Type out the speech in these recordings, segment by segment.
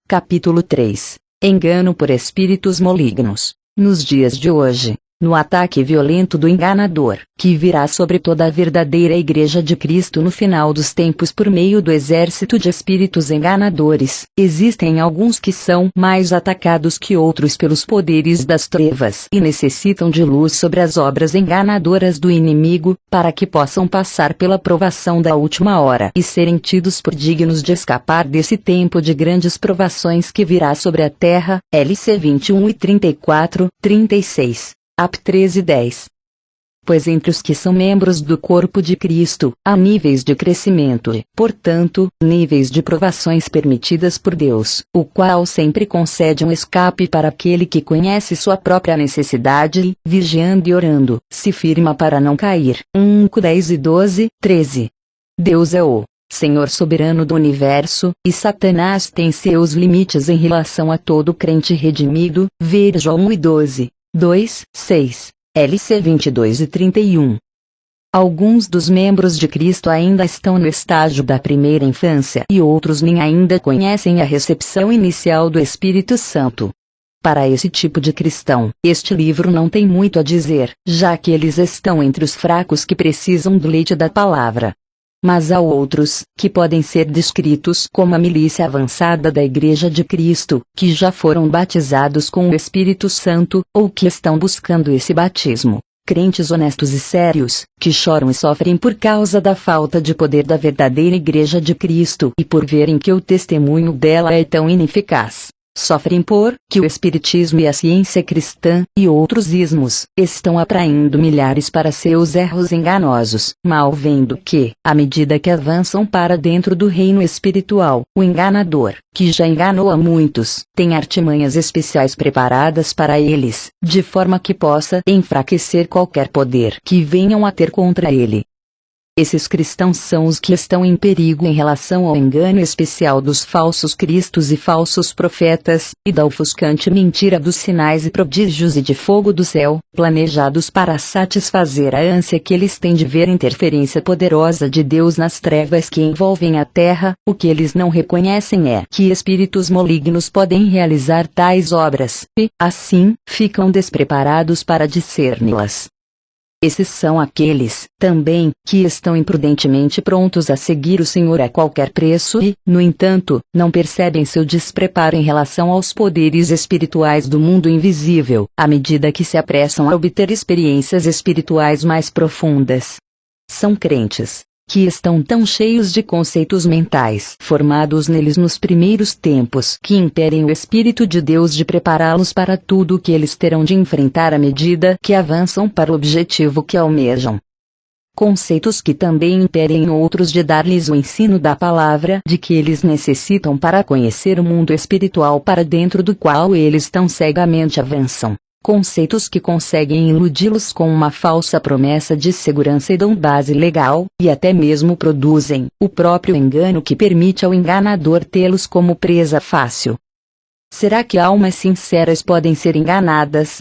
Capítulo 3. Engano por espíritos malignos. Nos dias de hoje, no ataque violento do enganador, que virá sobre toda a verdadeira Igreja de Cristo no final dos tempos por meio do exército de espíritos enganadores, existem alguns que são mais atacados que outros pelos poderes das trevas e necessitam de luz sobre as obras enganadoras do inimigo, para que possam passar pela provação da última hora e serem tidos por dignos de escapar desse tempo de grandes provações que virá sobre a terra. LC 21 e 34, 36. AP 13:10. Pois entre os que são membros do corpo de Cristo, há níveis de crescimento e, portanto, níveis de provações permitidas por Deus, o qual sempre concede um escape para aquele que conhece sua própria necessidade e, vigiando e orando, se firma para não cair. 1 10 e 12, 13. Deus é o Senhor soberano do universo, e Satanás tem seus limites em relação a todo crente redimido. Ver João 1 e 12. 2, 6, LC 22 e 31. Alguns dos membros de Cristo ainda estão no estágio da primeira infância e outros nem ainda conhecem a recepção inicial do Espírito Santo. Para esse tipo de cristão, este livro não tem muito a dizer, já que eles estão entre os fracos que precisam do leite da palavra. Mas há outros, que podem ser descritos como a milícia avançada da Igreja de Cristo, que já foram batizados com o Espírito Santo, ou que estão buscando esse batismo. Crentes honestos e sérios, que choram e sofrem por causa da falta de poder da verdadeira Igreja de Cristo e por verem que o testemunho dela é tão ineficaz. Sofrem por que o Espiritismo e a ciência cristã, e outros ismos, estão atraindo milhares para seus erros enganosos, mal vendo que, à medida que avançam para dentro do reino espiritual, o enganador, que já enganou a muitos, tem artimanhas especiais preparadas para eles, de forma que possa enfraquecer qualquer poder que venham a ter contra ele. Esses cristãos são os que estão em perigo em relação ao engano especial dos falsos cristos e falsos profetas, e da ofuscante mentira dos sinais e prodígios e de fogo do céu, planejados para satisfazer a ânsia que eles têm de ver a interferência poderosa de Deus nas trevas que envolvem a terra. O que eles não reconhecem é que espíritos malignos podem realizar tais obras, e, assim, ficam despreparados para discerni-las. Esses são aqueles, também, que estão imprudentemente prontos a seguir o Senhor a qualquer preço e, no entanto, não percebem seu despreparo em relação aos poderes espirituais do mundo invisível, à medida que se apressam a obter experiências espirituais mais profundas. São crentes que estão tão cheios de conceitos mentais formados neles nos primeiros tempos que impedem o Espírito de Deus de prepará-los para tudo o que eles terão de enfrentar à medida que avançam para o objetivo que almejam. Conceitos que também impedem outros de dar-lhes o ensino da palavra de que eles necessitam para conhecer o mundo espiritual para dentro do qual eles tão cegamente avançam. Conceitos que conseguem iludi-los com uma falsa promessa de segurança e dão base legal, e até mesmo produzem o próprio engano que permite ao enganador tê-los como presa fácil. Será que almas sinceras podem ser enganadas?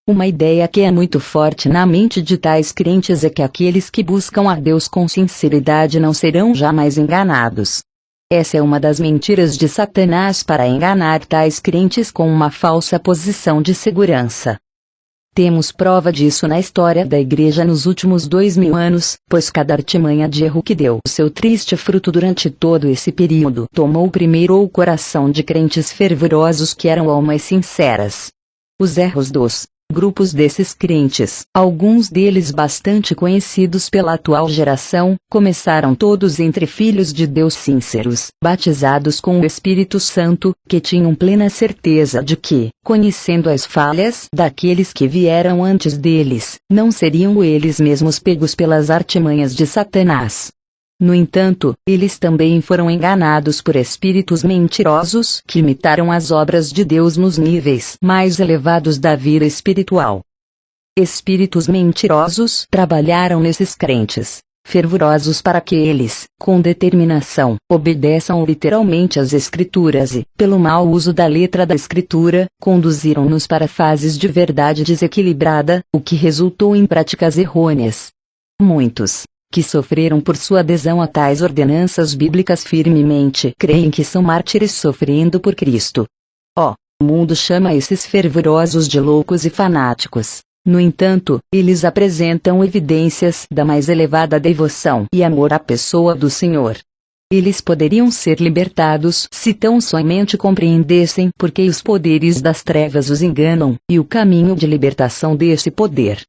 Uma ideia que é muito forte na mente de tais crentes é que aqueles que buscam a Deus com sinceridade não serão jamais enganados. Essa é uma das mentiras de Satanás para enganar tais crentes com uma falsa posição de segurança. Temos prova disso na história da Igreja nos últimos 2000 anos, pois cada artimanha de erro que deu seu triste fruto durante todo esse período tomou primeiro o coração de crentes fervorosos que eram almas sinceras. Os erros dos grupos desses crentes, alguns deles bastante conhecidos pela atual geração, começaram todos entre filhos de Deus sinceros, batizados com o Espírito Santo, que tinham plena certeza de que, conhecendo as falhas daqueles que vieram antes deles, não seriam eles mesmos pegos pelas artimanhas de Satanás. No entanto, eles também foram enganados por espíritos mentirosos que imitaram as obras de Deus nos níveis mais elevados da vida espiritual. Espíritos mentirosos trabalharam nesses crentes fervorosos para que eles, com determinação, obedeçam literalmente às Escrituras e, pelo mau uso da letra da Escritura, conduziram-nos para fases de verdade desequilibrada, o que resultou em práticas errôneas. Muitos que sofreram por sua adesão a tais ordenanças bíblicas firmemente creem que são mártires sofrendo por Cristo. O mundo chama esses fervorosos de loucos e fanáticos. No entanto, eles apresentam evidências da mais elevada devoção e amor à pessoa do Senhor. Eles poderiam ser libertados se tão somente compreendessem por que os poderes das trevas os enganam, e o caminho de libertação desse poder.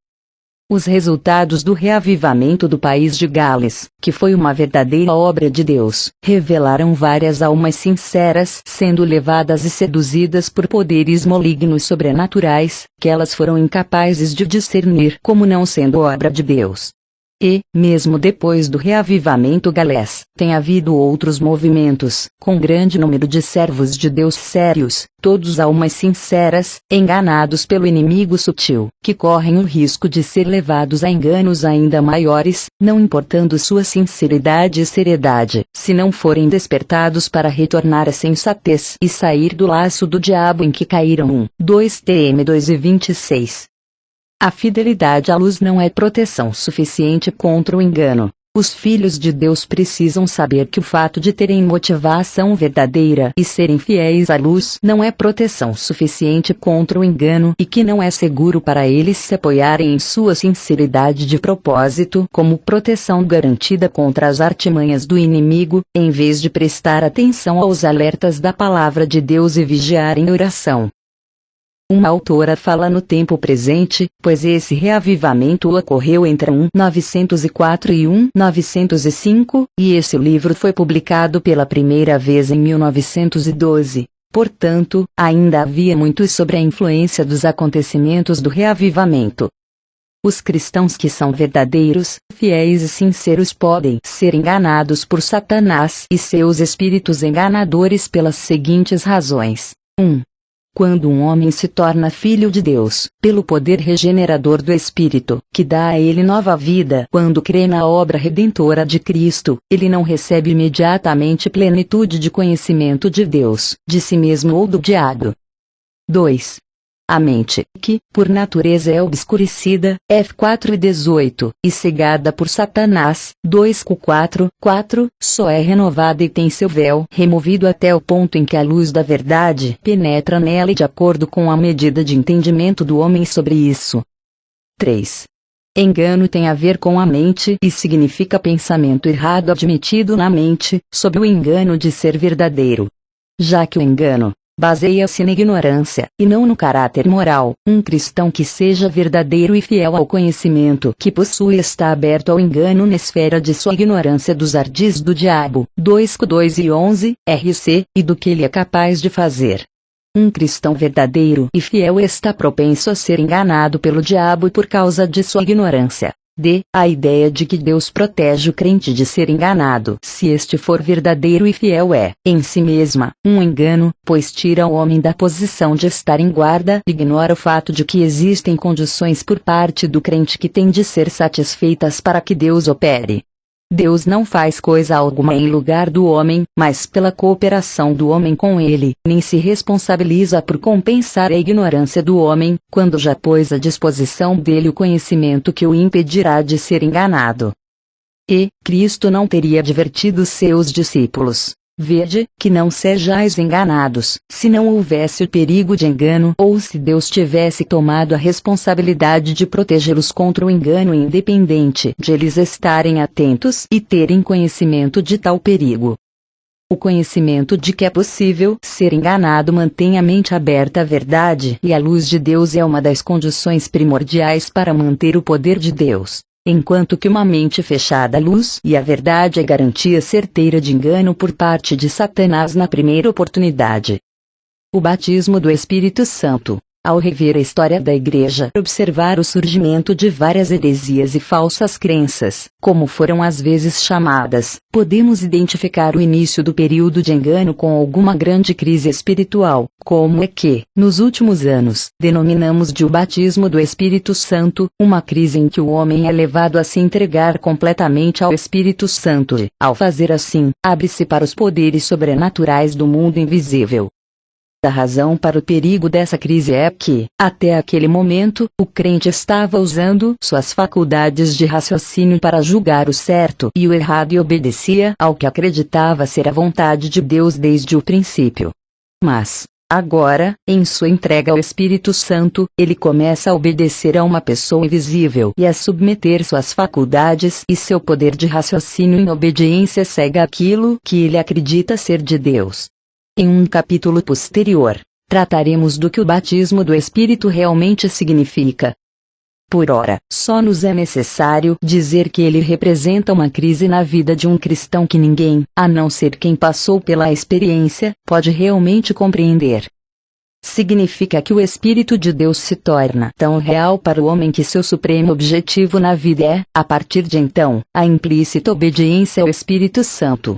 Os resultados do reavivamento do país de Gales, que foi uma verdadeira obra de Deus, revelaram várias almas sinceras sendo levadas e seduzidas por poderes malignos sobrenaturais, que elas foram incapazes de discernir como não sendo obra de Deus. E, mesmo depois do reavivamento galês, tem havido outros movimentos, com grande número de servos de Deus sérios, todos almas sinceras, enganados pelo inimigo sutil, que correm o risco de ser levados a enganos ainda maiores, não importando sua sinceridade e seriedade, se não forem despertados para retornar à sensatez e sair do laço do diabo em que caíram. 2 Tm 2:26. A fidelidade à luz não é proteção suficiente contra o engano. Os filhos de Deus precisam saber que o fato de terem motivação verdadeira e serem fiéis à luz não é proteção suficiente contra o engano e que não é seguro para eles se apoiarem em sua sinceridade de propósito como proteção garantida contra as artimanhas do inimigo, em vez de prestar atenção aos alertas da palavra de Deus e vigiar em oração. Uma autora fala no tempo presente, pois esse reavivamento ocorreu entre 1904 e 1905, e esse livro foi publicado pela primeira vez em 1912. Portanto, ainda havia muito sobre a influência dos acontecimentos do reavivamento. Os cristãos que são verdadeiros, fiéis e sinceros podem ser enganados por Satanás e seus espíritos enganadores pelas seguintes razões. 1. Quando um homem se torna filho de Deus, pelo poder regenerador do Espírito, que dá a ele nova vida, quando crê na obra redentora de Cristo, ele não recebe imediatamente plenitude de conhecimento de Deus, de si mesmo ou do diabo. 2. A mente, que, por natureza é obscurecida, F 4:18, e cegada por Satanás, 2:4, só é renovada e tem seu véu removido até o ponto em que a luz da verdade penetra nela e de acordo com a medida de entendimento do homem sobre isso. 3. Engano tem a ver com a mente e significa pensamento errado admitido na mente, sob o engano de ser verdadeiro. Já que o engano baseia-se na ignorância, e não no caráter moral. Um cristão que seja verdadeiro e fiel ao conhecimento que possui está aberto ao engano na esfera de sua ignorância dos ardis do diabo, 2:2-11, RC, e do que ele é capaz de fazer. Um cristão verdadeiro e fiel está propenso a ser enganado pelo diabo por causa de sua ignorância. A ideia de que Deus protege o crente de ser enganado se este for verdadeiro e fiel é, em si mesma, um engano, pois tira o homem da posição de estar em guarda e ignora o fato de que existem condições por parte do crente que têm de ser satisfeitas para que Deus opere. Deus não faz coisa alguma em lugar do homem, mas pela cooperação do homem com ele, nem se responsabiliza por compensar a ignorância do homem, quando já pôs à disposição dele o conhecimento que o impedirá de ser enganado. E Cristo não teria advertido seus discípulos: vede, que não sejais enganados, se não houvesse o perigo de engano, ou se Deus tivesse tomado a responsabilidade de protegê-los contra o engano independente de eles estarem atentos e terem conhecimento de tal perigo. O conhecimento de que é possível ser enganado mantém a mente aberta à verdade, e a luz de Deus é uma das condições primordiais para manter o poder de Deus. Enquanto que uma mente fechada à luz e à verdade é garantia certeira de engano por parte de Satanás na primeira oportunidade. O batismo do Espírito Santo. Ao rever a história da Igreja, observar o surgimento de várias heresias e falsas crenças, como foram às vezes chamadas, podemos identificar o início do período de engano com alguma grande crise espiritual, como é que, nos últimos anos, denominamos de o batismo do Espírito Santo, uma crise em que o homem é levado a se entregar completamente ao Espírito Santo e, ao fazer assim, abre-se para os poderes sobrenaturais do mundo invisível. A razão para o perigo dessa crise é que, até aquele momento, o crente estava usando suas faculdades de raciocínio para julgar o certo e o errado e obedecia ao que acreditava ser a vontade de Deus desde o princípio. Mas, agora, em sua entrega ao Espírito Santo, ele começa a obedecer a uma pessoa invisível e a submeter suas faculdades e seu poder de raciocínio em obediência cega àquilo que ele acredita ser de Deus. Em um capítulo posterior, trataremos do que o batismo do Espírito realmente significa. Por ora, só nos é necessário dizer que ele representa uma crise na vida de um cristão que ninguém, a não ser quem passou pela experiência, pode realmente compreender. Significa que o Espírito de Deus se torna tão real para o homem que seu supremo objetivo na vida é, a partir de então, a implícita obediência ao Espírito Santo.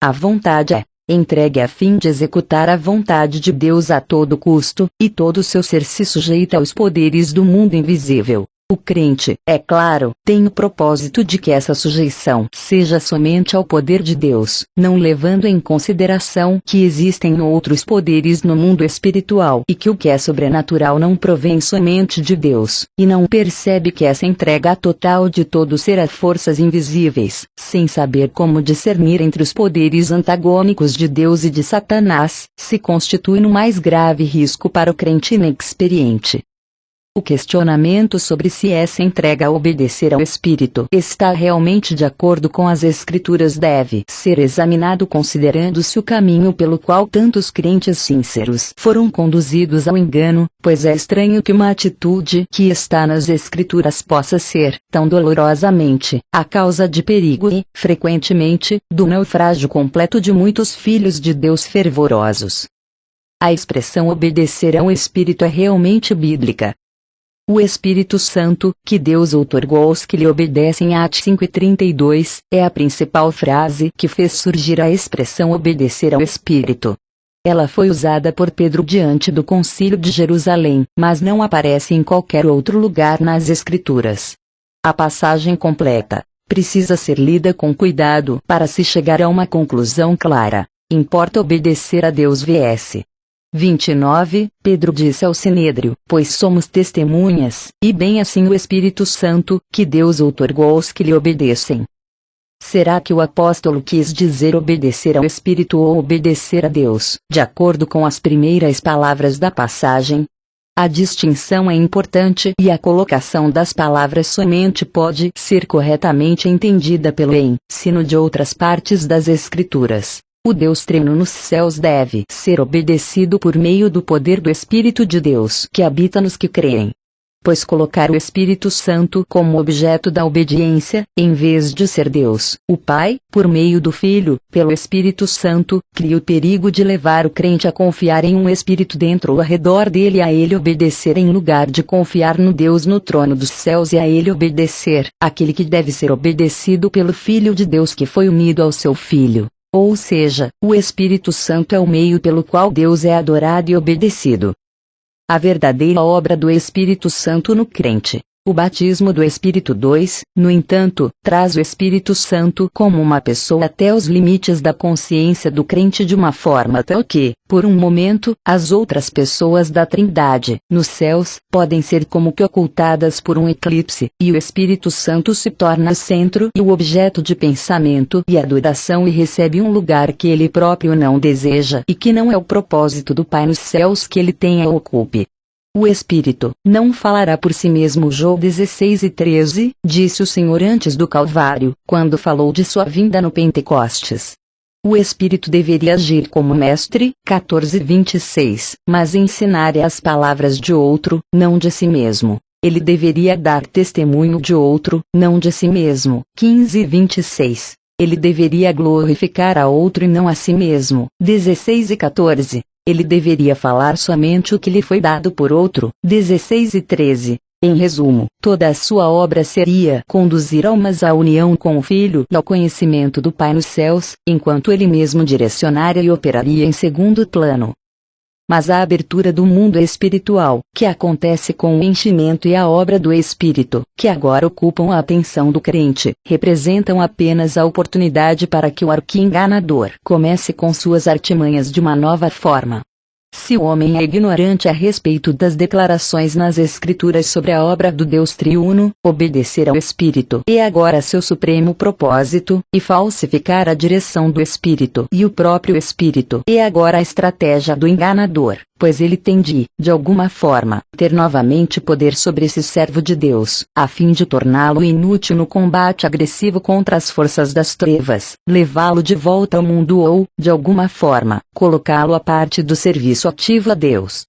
A vontade é entregue a fim de executar a vontade de Deus a todo custo, e todo o seu ser se sujeita aos poderes do mundo invisível. O crente, é claro, tem o propósito de que essa sujeição seja somente ao poder de Deus, não levando em consideração que existem outros poderes no mundo espiritual e que o que é sobrenatural não provém somente de Deus, e não percebe que essa entrega total de todo ser a forças invisíveis, sem saber como discernir entre os poderes antagônicos de Deus e de Satanás, se constitui no mais grave risco para o crente inexperiente. O questionamento sobre se essa entrega a obedecer ao Espírito está realmente de acordo com as Escrituras deve ser examinado considerando-se o caminho pelo qual tantos crentes sinceros foram conduzidos ao engano, pois é estranho que uma atitude que está nas Escrituras possa ser, tão dolorosamente, a causa de perigo e, frequentemente, do naufrágio completo de muitos filhos de Deus fervorosos. A expressão obedecer ao Espírito é realmente bíblica. O Espírito Santo, que Deus outorgou aos que lhe obedecem, Atos 5:32, é a principal frase que fez surgir a expressão obedecer ao Espírito. Ela foi usada por Pedro diante do Concílio de Jerusalém, mas não aparece em qualquer outro lugar nas Escrituras. A passagem completa precisa ser lida com cuidado para se chegar a uma conclusão clara. Importa obedecer a Deus vs. 29, Pedro disse ao Sinédrio, pois somos testemunhas, e bem assim o Espírito Santo, que Deus outorgou aos que lhe obedecem. Será que o apóstolo quis dizer obedecer ao Espírito ou obedecer a Deus, de acordo com as primeiras palavras da passagem? A distinção é importante e a colocação das palavras somente pode ser corretamente entendida pelo ensino de outras partes das Escrituras. O Deus Trino nos céus deve ser obedecido por meio do poder do Espírito de Deus que habita nos que creem. Pois colocar o Espírito Santo como objeto da obediência, em vez de ser Deus, o Pai, por meio do Filho, pelo Espírito Santo, cria o perigo de levar o crente a confiar em um Espírito dentro ou ao redor dele e a ele obedecer em lugar de confiar no Deus no trono dos céus e a ele obedecer, aquele que deve ser obedecido pelo Filho de Deus que foi unido ao seu Filho. Ou seja, o Espírito Santo é o meio pelo qual Deus é adorado e obedecido. A verdadeira obra do Espírito Santo no crente. O batismo do Espírito 2, no entanto, traz o Espírito Santo como uma pessoa até os limites da consciência do crente de uma forma tal que, por um momento, as outras pessoas da Trindade, nos céus, podem ser como que ocultadas por um eclipse, e o Espírito Santo se torna o centro e o objeto de pensamento e adoração e recebe um lugar que ele próprio não deseja e que não é o propósito do Pai nos céus que ele tenha ou ocupe. O Espírito não falará por si mesmo. João 16:13, disse o Senhor antes do Calvário, quando falou de sua vinda no Pentecostes. O Espírito deveria agir como mestre, 14:26, mas ensinar as palavras de outro, não de si mesmo. Ele deveria dar testemunho de outro, não de si mesmo, 15:26. Ele deveria glorificar a outro e não a si mesmo, 16:14. Ele deveria falar somente o que lhe foi dado por outro, 16:13. Em resumo, toda a sua obra seria conduzir almas à união com o Filho e ao conhecimento do Pai nos céus, enquanto ele mesmo direcionaria e operaria em segundo plano. Mas a abertura do mundo espiritual, que acontece com o enchimento e a obra do Espírito, que agora ocupam a atenção do crente, representam apenas a oportunidade para que o arqui-enganador comece com suas artimanhas de uma nova forma. esse homem é ignorante a respeito das declarações nas Escrituras sobre a obra do Deus triuno, obedecer ao Espírito e agora seu supremo propósito, e falsificar a direção do Espírito e o próprio Espírito e agora a estratégia do enganador, pois ele tem de alguma forma, ter novamente poder sobre esse servo de Deus, a fim de torná-lo inútil no combate agressivo contra as forças das trevas, levá-lo de volta ao mundo ou, de alguma forma, colocá-lo à parte do serviço ativo a Deus.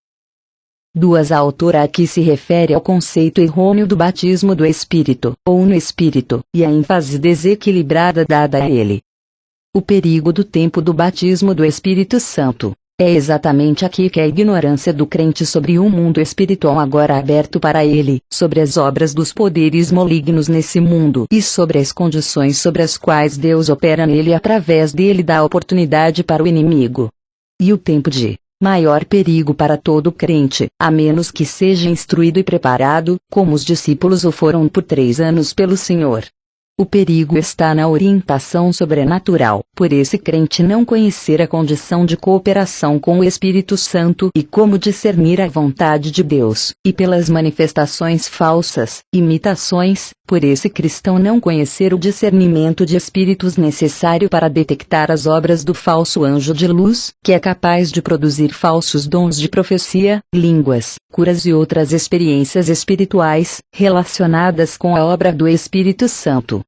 A autora aqui se refere ao conceito errôneo do batismo do Espírito, ou no Espírito, e a ênfase desequilibrada dada a ele. O perigo do tempo do batismo do Espírito Santo. É exatamente aqui que a ignorância do crente sobre o mundo espiritual agora aberto para ele, sobre as obras dos poderes malignos nesse mundo e sobre as condições sobre as quais Deus opera nele e através dele dá oportunidade para o inimigo. E o tempo de maior perigo para todo crente, a menos que seja instruído e preparado, como os discípulos o foram por 3 anos pelo Senhor. O perigo está na orientação sobrenatural, por esse crente não conhecer a condição de cooperação com o Espírito Santo e como discernir a vontade de Deus, e pelas manifestações falsas, imitações, por esse cristão não conhecer o discernimento de espíritos necessário para detectar as obras do falso anjo de luz, que é capaz de produzir falsos dons de profecia, línguas, curas e outras experiências espirituais, relacionadas com a obra do Espírito Santo.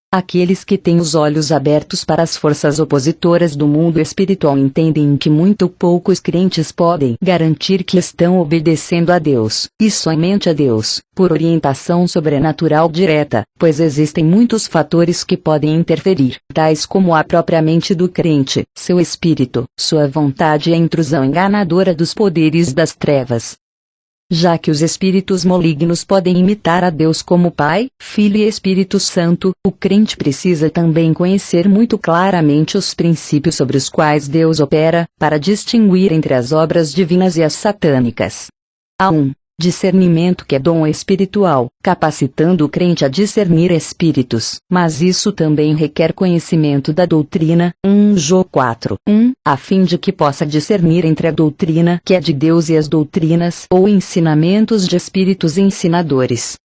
Aqueles que têm os olhos abertos para as forças opositoras do mundo espiritual entendem que muito poucos crentes podem garantir que estão obedecendo a Deus, e somente a Deus, por orientação sobrenatural direta, pois existem muitos fatores que podem interferir, tais como a própria mente do crente, seu espírito, sua vontade e a intrusão enganadora dos poderes das trevas. Já que os espíritos malignos podem imitar a Deus como Pai, Filho e Espírito Santo, o crente precisa também conhecer muito claramente os princípios sobre os quais Deus opera, para distinguir entre as obras divinas e as satânicas. A 1. Discernimento, que é dom espiritual, capacitando o crente a discernir espíritos, mas isso também requer conhecimento da doutrina, 1 Jó 4:1, a fim de que possa discernir entre a doutrina que é de Deus e as doutrinas ou ensinamentos de espíritos ensinadores.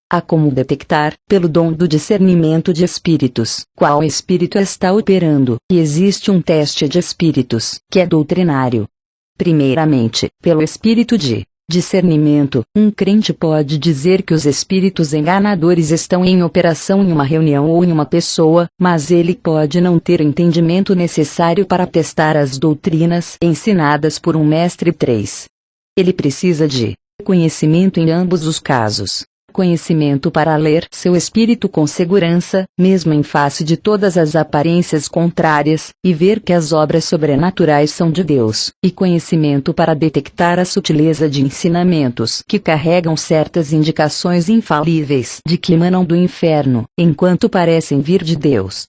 Há como detectar, pelo dom do discernimento de espíritos, qual espírito está operando, e existe um teste de espíritos, que é doutrinário. Primeiramente, pelo espírito de discernimento, um crente pode dizer que os espíritos enganadores estão em operação em uma reunião ou em uma pessoa, mas ele pode não ter o entendimento necessário para testar as doutrinas ensinadas por um mestre. 3. Ele precisa de conhecimento em ambos os casos. Conhecimento para ler seu espírito com segurança, mesmo em face de todas as aparências contrárias, e ver que as obras sobrenaturais são de Deus, e conhecimento para detectar a sutileza de ensinamentos que carregam certas indicações infalíveis de que emanam do inferno, enquanto parecem vir de Deus.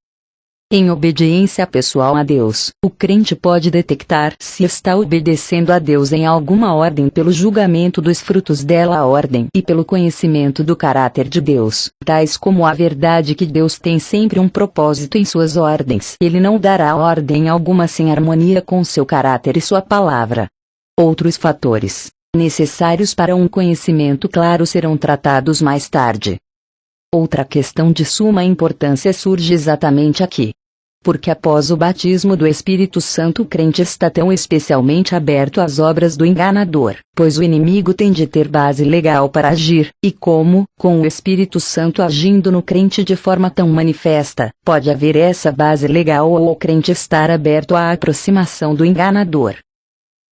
Em obediência pessoal a Deus, o crente pode detectar se está obedecendo a Deus em alguma ordem pelo julgamento dos frutos dela ordem e pelo conhecimento do caráter de Deus, tais como a verdade que Deus tem sempre um propósito em suas ordens. Ele não dará ordem alguma sem harmonia com seu caráter e sua palavra. Outros fatores necessários para um conhecimento claro serão tratados mais tarde. Outra questão de suma importância surge exatamente aqui. Porque após o batismo do Espírito Santo o crente está tão especialmente aberto às obras do enganador, pois o inimigo tem de ter base legal para agir, e como, com o Espírito Santo agindo no crente de forma tão manifesta, pode haver essa base legal ou o crente estar aberto à aproximação do enganador.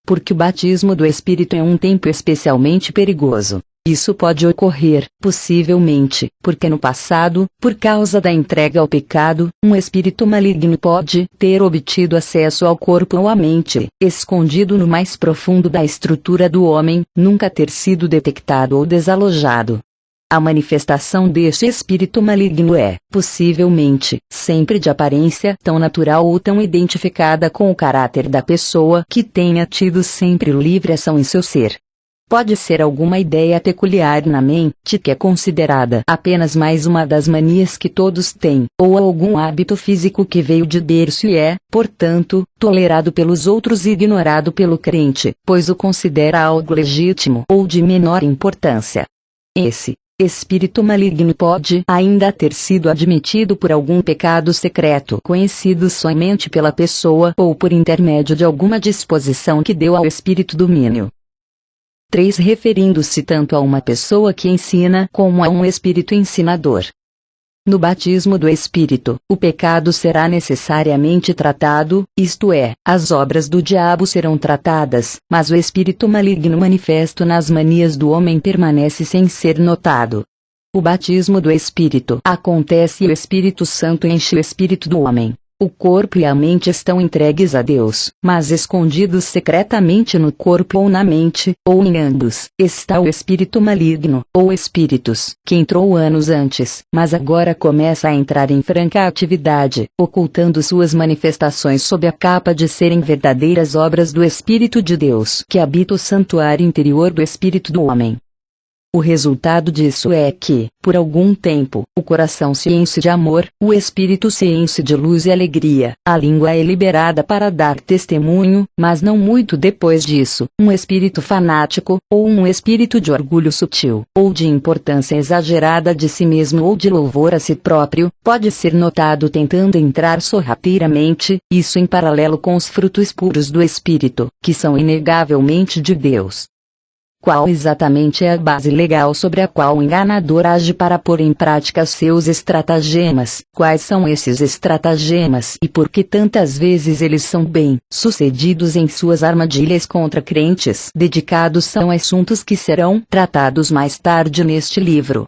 Porque o batismo do Espírito é um tempo especialmente perigoso. Isso pode ocorrer, possivelmente, porque no passado, por causa da entrega ao pecado, um espírito maligno pode ter obtido acesso ao corpo ou à mente, escondido no mais profundo da estrutura do homem, nunca ter sido detectado ou desalojado. A manifestação deste espírito maligno é, possivelmente, sempre de aparência tão natural ou tão identificada com o caráter da pessoa que tenha tido sempre livre ação em seu ser. Pode ser alguma ideia peculiar na mente que é considerada apenas mais uma das manias que todos têm, ou algum hábito físico que veio de berço e é, portanto, tolerado pelos outros e ignorado pelo crente, pois o considera algo legítimo ou de menor importância. Esse espírito maligno pode ainda ter sido admitido por algum pecado secreto conhecido somente pela pessoa ou por intermédio de alguma disposição que deu ao espírito domínio. 3. Referindo-se tanto a uma pessoa que ensina como a um espírito ensinador. No batismo do Espírito, o pecado será necessariamente tratado, isto é, as obras do diabo serão tratadas, mas o espírito maligno manifesto nas manias do homem permanece sem ser notado. O batismo do Espírito acontece e o Espírito Santo enche o espírito do homem. O corpo e a mente estão entregues a Deus, mas escondidos secretamente no corpo ou na mente, ou em ambos, está o espírito maligno, ou espíritos, que entrou anos antes, mas agora começa a entrar em franca atividade, ocultando suas manifestações sob a capa de serem verdadeiras obras do Espírito de Deus que habita o santuário interior do espírito do homem. O resultado disso é que, por algum tempo, o coração se enche de amor, o espírito se enche de luz e alegria, a língua é liberada para dar testemunho, mas não muito depois disso, um espírito fanático, ou um espírito de orgulho sutil, ou de importância exagerada de si mesmo ou de louvor a si próprio, pode ser notado tentando entrar sorrateiramente, isso em paralelo com os frutos puros do espírito, que são inegavelmente de Deus. Qual exatamente é a base legal sobre a qual o enganador age para pôr em prática seus estratagemas? Quais são esses estratagemas e por que tantas vezes eles são bem-sucedidos em suas armadilhas contra crentes? Dedicados são assuntos que serão tratados mais tarde neste livro.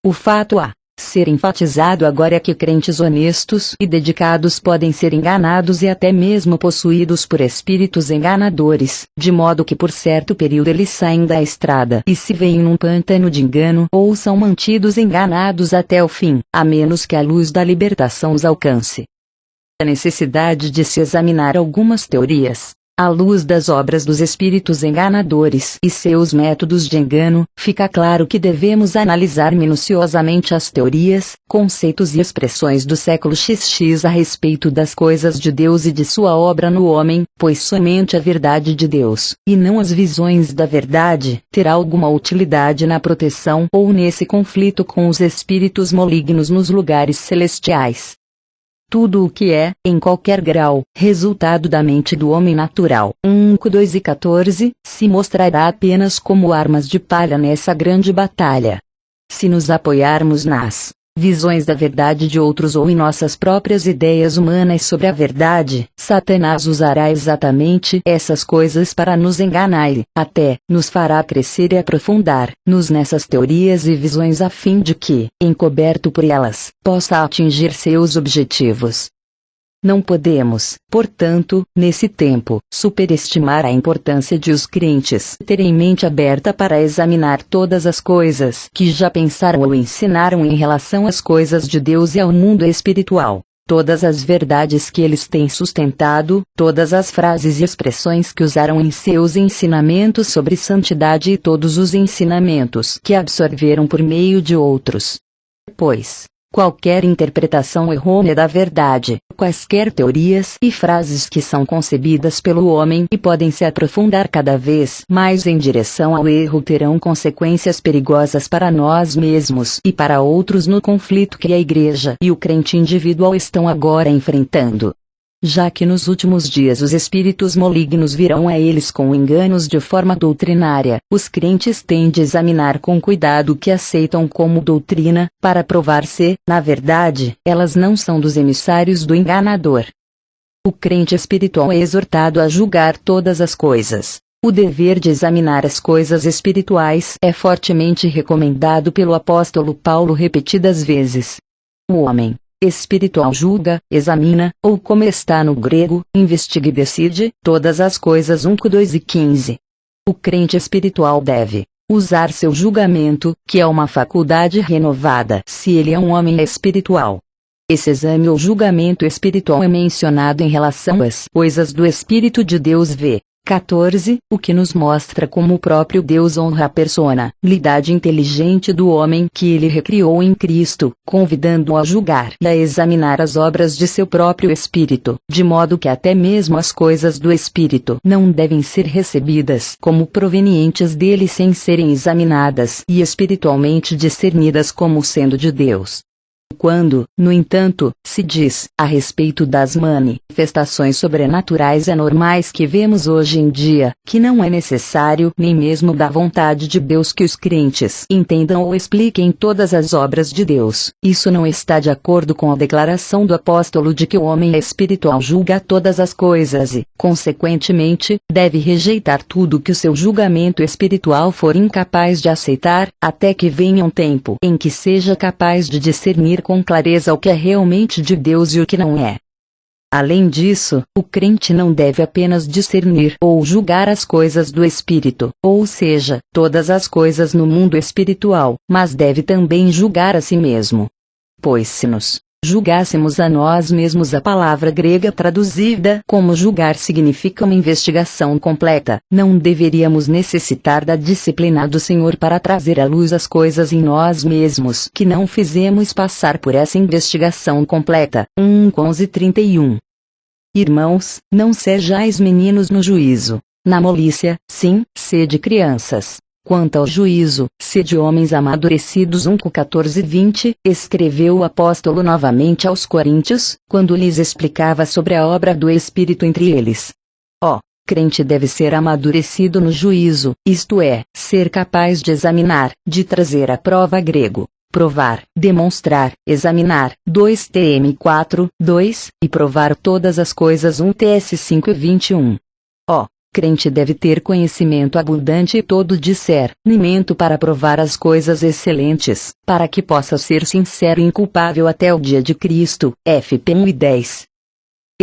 O fato a ser enfatizado agora é que crentes honestos e dedicados podem ser enganados e até mesmo possuídos por espíritos enganadores, de modo que por certo período eles saem da estrada e se veem num pântano de engano ou são mantidos enganados até o fim, a menos que a luz da libertação os alcance. A necessidade de se examinar algumas teorias à luz das obras dos espíritos enganadores e seus métodos de engano, fica claro que devemos analisar minuciosamente as teorias, conceitos e expressões do século XX a respeito das coisas de Deus e de sua obra no homem, pois somente a verdade de Deus, e não as visões da verdade, terá alguma utilidade na proteção ou nesse conflito com os espíritos malignos nos lugares celestiais. Tudo o que é, em qualquer grau, resultado da mente do homem natural, 2 e 14, se mostrará apenas como armas de palha nessa grande batalha. Se nos apoiarmos nas visões da verdade de outros ou em nossas próprias ideias humanas sobre a verdade, Satanás usará exatamente essas coisas para nos enganar e, até, nos fará crescer e aprofundar-nos nessas teorias e visões a fim de que, encoberto por elas, possa atingir seus objetivos. Não podemos, portanto, nesse tempo, superestimar a importância de os crentes terem mente aberta para examinar todas as coisas que já pensaram ou ensinaram em relação às coisas de Deus e ao mundo espiritual, todas as verdades que eles têm sustentado, todas as frases e expressões que usaram em seus ensinamentos sobre santidade e todos os ensinamentos que absorveram por meio de outros. Pois, qualquer interpretação errônea da verdade, quaisquer teorias e frases que são concebidas pelo homem e podem se aprofundar cada vez mais em direção ao erro terão consequências perigosas para nós mesmos e para outros no conflito que a Igreja e o crente individual estão agora enfrentando. Já que nos últimos dias os espíritos malignos virão a eles com enganos de forma doutrinária, os crentes têm de examinar com cuidado o que aceitam como doutrina, para provar se, na verdade, elas não são dos emissários do enganador. O crente espiritual é exortado a julgar todas as coisas. O dever de examinar as coisas espirituais é fortemente recomendado pelo apóstolo Paulo repetidas vezes. O homem espiritual julga, examina, ou como está no grego, investiga e decide, todas as coisas 2 e 15. O crente espiritual deve usar seu julgamento, que é uma faculdade renovada se ele é um homem espiritual. Esse exame ou julgamento espiritual é mencionado em relação às coisas do Espírito de Deus v. 14, o que nos mostra como o próprio Deus honra a personalidade inteligente do homem que ele recriou em Cristo, convidando-o a julgar e a examinar as obras de seu próprio Espírito, de modo que até mesmo as coisas do Espírito não devem ser recebidas como provenientes dele sem serem examinadas e espiritualmente discernidas como sendo de Deus. Quando, no entanto, se diz, a respeito das manifestações sobrenaturais anormais que vemos hoje em dia, que não é necessário nem mesmo da vontade de Deus que os crentes entendam ou expliquem todas as obras de Deus, isso não está de acordo com a declaração do apóstolo de que o homem espiritual julga todas as coisas e, consequentemente, deve rejeitar tudo que o seu julgamento espiritual for incapaz de aceitar, até que venha um tempo em que seja capaz de discernir com clareza o que é realmente de Deus e o que não é. Além disso, o crente não deve apenas discernir ou julgar as coisas do Espírito, ou seja, todas as coisas no mundo espiritual, mas deve também julgar a si mesmo. Pois se nos julgássemos a nós mesmos, a palavra grega traduzida como julgar significa uma investigação completa, não deveríamos necessitar da disciplina do Senhor para trazer à luz as coisas em nós mesmos que não fizemos passar por essa investigação completa. 1:11-31. Irmãos, não sejais meninos no juízo. Na malícia, sim, sede crianças. Quanto ao juízo, sede homens amadurecidos. 1:14-20, escreveu o apóstolo novamente aos Coríntios, quando lhes explicava sobre a obra do Espírito entre eles. Crente deve ser amadurecido no juízo, isto é, ser capaz de examinar, de trazer à prova grego. Provar, demonstrar, examinar, 2 Tm 4:2, e provar todas as coisas. 1 Ts 5:21. Crente deve ter conhecimento abundante e todo discernimento para provar as coisas excelentes, para que possa ser sincero e inculpável até o dia de Cristo. Fp 1:10.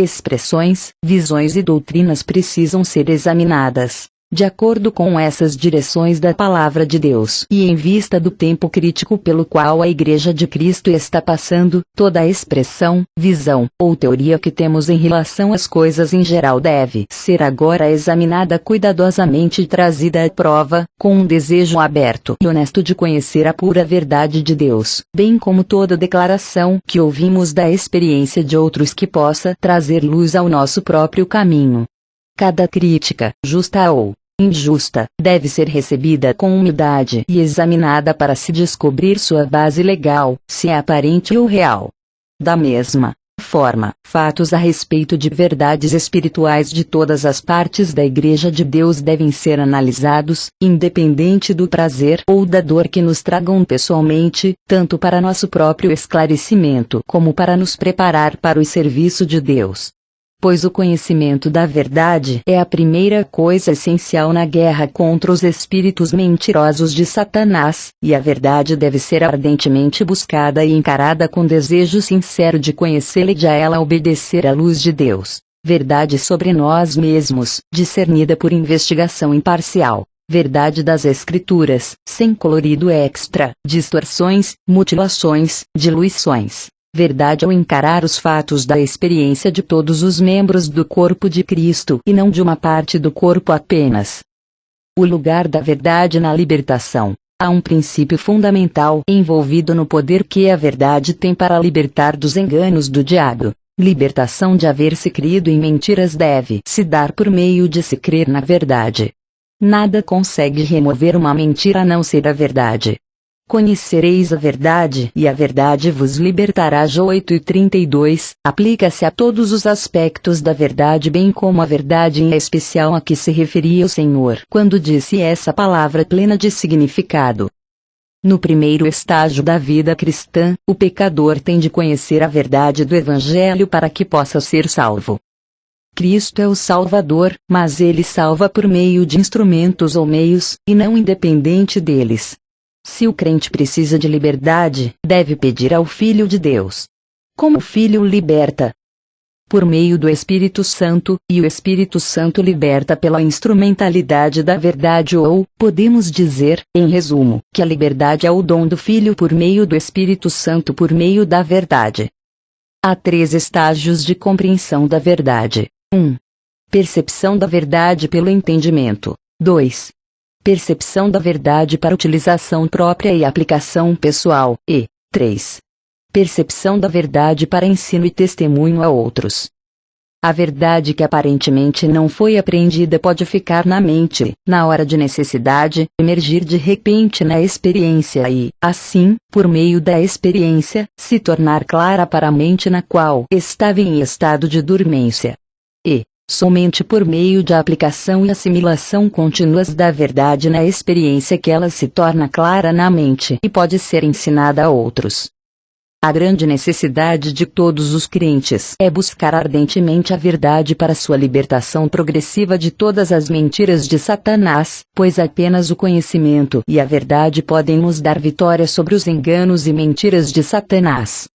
Expressões, visões e doutrinas precisam ser examinadas, de acordo com essas direções da Palavra de Deus e em vista do tempo crítico pelo qual a Igreja de Cristo está passando, toda a expressão, visão, ou teoria que temos em relação às coisas em geral deve ser agora examinada cuidadosamente e trazida à prova, com um desejo aberto e honesto de conhecer a pura verdade de Deus, bem como toda declaração que ouvimos da experiência de outros que possa trazer luz ao nosso próprio caminho. Cada crítica, justa ou injusta, deve ser recebida com humildade e examinada para se descobrir sua base legal, se é aparente ou real. Da mesma forma, fatos a respeito de verdades espirituais de todas as partes da Igreja de Deus devem ser analisados, independente do prazer ou da dor que nos tragam pessoalmente, tanto para nosso próprio esclarecimento como para nos preparar para o serviço de Deus. Pois o conhecimento da verdade é a primeira coisa essencial na guerra contra os espíritos mentirosos de Satanás, e a verdade deve ser ardentemente buscada e encarada com desejo sincero de conhecê-la e de a ela obedecer à luz de Deus. Verdade sobre nós mesmos, discernida por investigação imparcial. Verdade das Escrituras, sem colorido extra, distorções, mutilações, diluições. Verdade ao encarar os fatos da experiência de todos os membros do corpo de Cristo e não de uma parte do corpo apenas. O lugar da verdade na libertação. Há um princípio fundamental envolvido no poder que a verdade tem para libertar dos enganos do diabo. Libertação de haver se crido em mentiras deve se dar por meio de se crer na verdade. Nada consegue remover uma mentira a não ser a verdade. Conhecereis a verdade e a verdade vos libertará. 8:32, aplica-se a todos os aspectos da verdade bem como a verdade em especial a que se referia o Senhor quando disse essa palavra plena de significado. No primeiro estágio da vida cristã, o pecador tem de conhecer a verdade do Evangelho para que possa ser salvo. Cristo é o Salvador, mas ele salva por meio de instrumentos ou meios, e não independente deles. Se o crente precisa de liberdade, deve pedir ao Filho de Deus. Como o Filho o liberta? Por meio do Espírito Santo, e o Espírito Santo liberta pela instrumentalidade da verdade ou, podemos dizer, em resumo, que a liberdade é o dom do Filho por meio do Espírito Santo por meio da verdade. Há 3 estágios de compreensão da verdade. 1. Percepção da verdade pelo entendimento. 2. Percepção da verdade para utilização própria e aplicação pessoal. E 3. Percepção da verdade para ensino e testemunho a outros. A verdade que aparentemente não foi apreendida pode ficar na mente, na hora de necessidade, emergir de repente na experiência e, assim, por meio da experiência, se tornar clara para a mente na qual estava em estado de dormência. E, somente por meio de aplicação e assimilação contínuas da verdade na experiência que ela se torna clara na mente e pode ser ensinada a outros. A grande necessidade de todos os crentes é buscar ardentemente a verdade para sua libertação progressiva de todas as mentiras de Satanás, pois apenas o conhecimento e a verdade podem nos dar vitória sobre os enganos e mentiras de Satanás.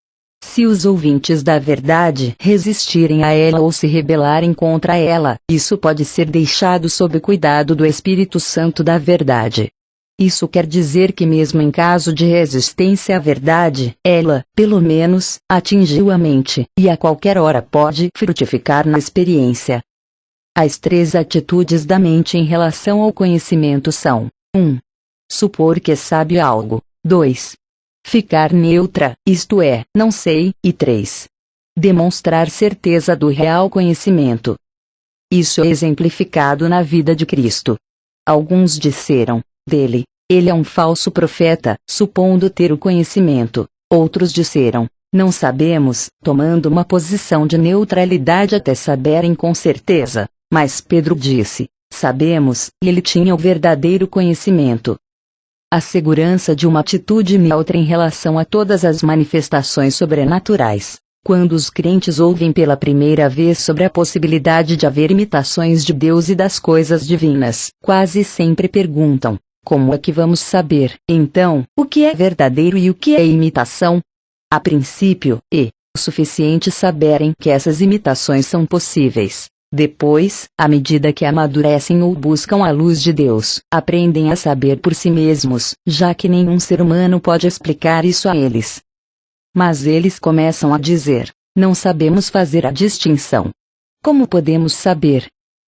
Se os ouvintes da verdade resistirem a ela ou se rebelarem contra ela, isso pode ser deixado sob cuidado do Espírito Santo da verdade. Isso quer dizer que mesmo em caso de resistência à verdade, ela, pelo menos, atingiu a mente, e a qualquer hora pode frutificar na experiência. As 3 atitudes da mente em relação ao conhecimento são: 1. Supor que sabe algo. 2. Ficar neutra, isto é, não sei, e 3. Demonstrar certeza do real conhecimento. Isso é exemplificado na vida de Cristo. Alguns disseram dele: ele é um falso profeta, supondo ter o conhecimento. Outros disseram: não sabemos, tomando uma posição de neutralidade até saberem com certeza. Mas Pedro disse: sabemos, e ele tinha o verdadeiro conhecimento. A segurança de uma atitude neutra em relação a todas as manifestações sobrenaturais. Quando os crentes ouvem pela primeira vez sobre a possibilidade de haver imitações de Deus e das coisas divinas, quase sempre perguntam: como é que vamos saber, então, o que é verdadeiro e o que é imitação? A princípio, é o suficiente saberem que essas imitações são possíveis. Depois, à medida que amadurecem ou buscam a luz de Deus, aprendem a saber por si mesmos, já que nenhum ser humano pode explicar isso a eles. Mas eles começam a dizer: não sabemos fazer a distinção. Como podemos saber?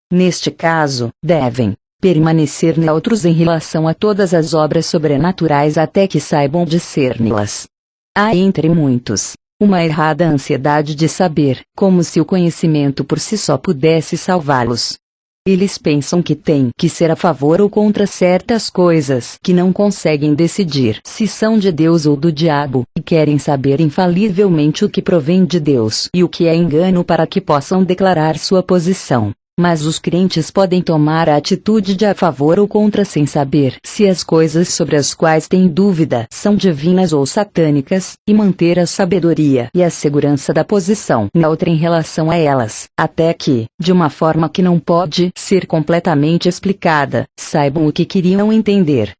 Neste caso, devem permanecer neutros em relação a todas as obras sobrenaturais até que saibam discerni-las. Há entre muitos uma errada ansiedade de saber, como se o conhecimento por si só pudesse salvá-los. Eles pensam que têm que ser a favor ou contra certas coisas que não conseguem decidir se são de Deus ou do diabo, e querem saber infalivelmente o que provém de Deus e o que é engano para que possam declarar sua posição. Mas os crentes podem tomar a atitude de a favor ou contra sem saber se as coisas sobre as quais têm dúvida são divinas ou satânicas, e manter a sabedoria e a segurança da posição neutra em relação a elas, até que, de uma forma que não pode ser completamente explicada, saibam o que queriam entender.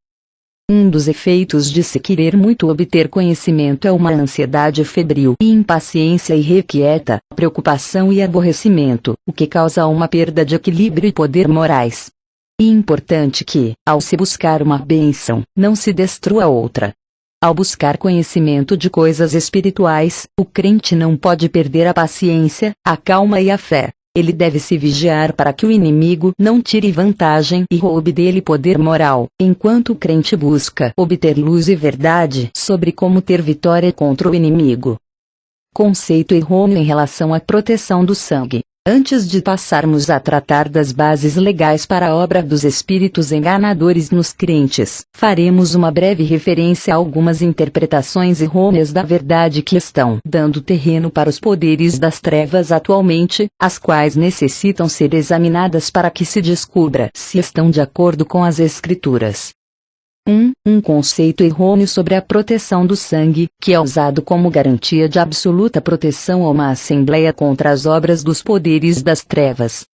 Um dos efeitos de se querer muito obter conhecimento é uma ansiedade febril e impaciência irrequieta, preocupação e aborrecimento, o que causa uma perda de equilíbrio e poder morais. É importante que, ao se buscar uma bênção, não se destrua outra. Ao buscar conhecimento de coisas espirituais, o crente não pode perder a paciência, a calma e a fé. Ele deve se vigiar para que o inimigo não tire vantagem e roube dele poder moral, enquanto o crente busca obter luz e verdade sobre como ter vitória contra o inimigo. Conceito errôneo em relação à proteção do sangue. Antes de passarmos a tratar das bases legais para a obra dos espíritos enganadores nos crentes, faremos uma breve referência a algumas interpretações errôneas da verdade que estão dando terreno para os poderes das trevas atualmente, as quais necessitam ser examinadas para que se descubra se estão de acordo com as Escrituras. Um conceito errôneo sobre a proteção do sangue, que é usado como garantia de absoluta proteção a uma assembleia contra as obras dos poderes das trevas.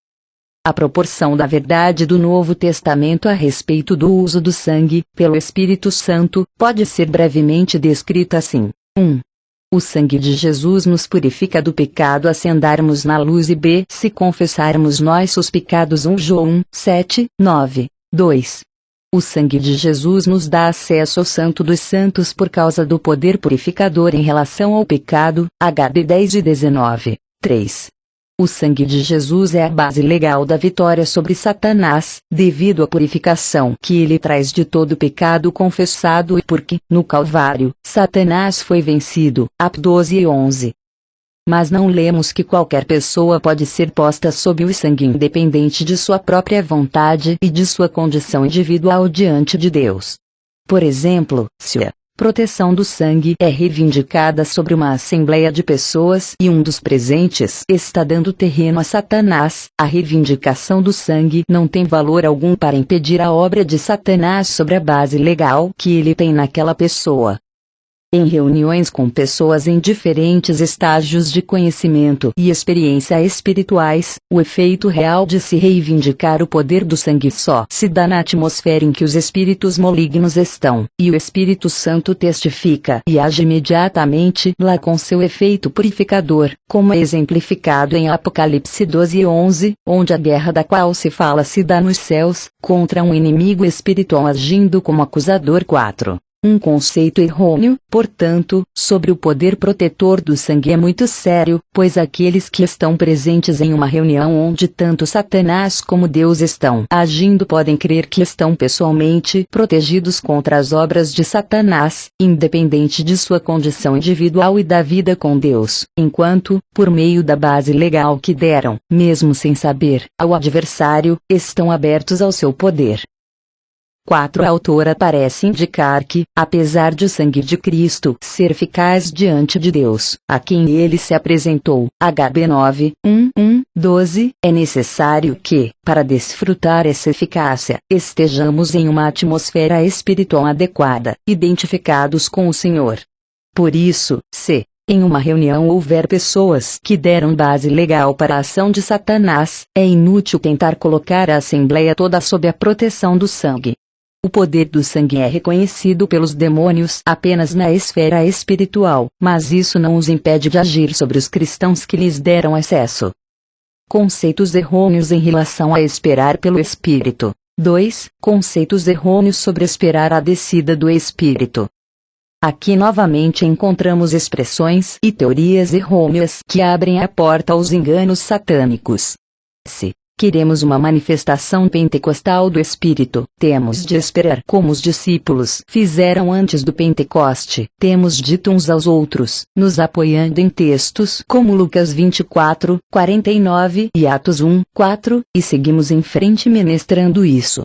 A proporção da verdade do Novo Testamento a respeito do uso do sangue, pelo Espírito Santo, pode ser brevemente descrita assim. 1. O sangue de Jesus nos purifica do pecado se andarmos na luz e b. se confessarmos nossos pecados 1 João 7, 9. 2. O sangue de Jesus nos dá acesso ao Santo dos Santos por causa do poder purificador em relação ao pecado, HD 10 e 19. 3. O sangue de Jesus é a base legal da vitória sobre Satanás, devido à purificação que ele traz de todo pecado confessado e porque, no Calvário, Satanás foi vencido. Atos 12:11. Mas não lemos que qualquer pessoa pode ser posta sob o sangue independente de sua própria vontade e de sua condição individual diante de Deus. Por exemplo, se a proteção do sangue é reivindicada sobre uma assembleia de pessoas e um dos presentes está dando terreno a Satanás, a reivindicação do sangue não tem valor algum para impedir a obra de Satanás sobre a base legal que ele tem naquela pessoa. Em reuniões com pessoas em diferentes estágios de conhecimento e experiência espirituais, o efeito real de se reivindicar o poder do sangue só se dá na atmosfera em que os espíritos malignos estão, e o Espírito Santo testifica e age imediatamente lá com seu efeito purificador, como é exemplificado em Apocalipse 12:11, onde a guerra da qual se fala se dá nos céus, contra um inimigo espiritual agindo como acusador. 4. Um conceito errôneo, portanto, sobre o poder protetor do sangue é muito sério, pois aqueles que estão presentes em uma reunião onde tanto Satanás como Deus estão agindo podem crer que estão pessoalmente protegidos contra as obras de Satanás, independente de sua condição individual e da vida com Deus, enquanto, por meio da base legal que deram, mesmo sem saber, ao adversário, estão abertos ao seu poder. 4. A autora parece indicar que, apesar de o sangue de Cristo ser eficaz diante de Deus, a quem ele se apresentou, HB 9:12, é necessário que, para desfrutar essa eficácia, estejamos em uma atmosfera espiritual adequada, identificados com o Senhor. Por isso, se em uma reunião houver pessoas que deram base legal para a ação de Satanás, é inútil tentar colocar a assembleia toda sob a proteção do sangue. O poder do sangue é reconhecido pelos demônios apenas na esfera espiritual, mas isso não os impede de agir sobre os cristãos que lhes deram acesso. Conceitos errôneos em relação a esperar pelo Espírito. 2. Conceitos errôneos sobre esperar a descida do Espírito. Aqui novamente encontramos expressões e teorias errôneas que abrem a porta aos enganos satânicos. Se queremos uma manifestação pentecostal do Espírito, temos de esperar como os discípulos fizeram antes do Pentecoste. Temos dito uns aos outros, nos apoiando em textos como Lucas 24:49 e Atos 1:4, e seguimos em frente ministrando isso.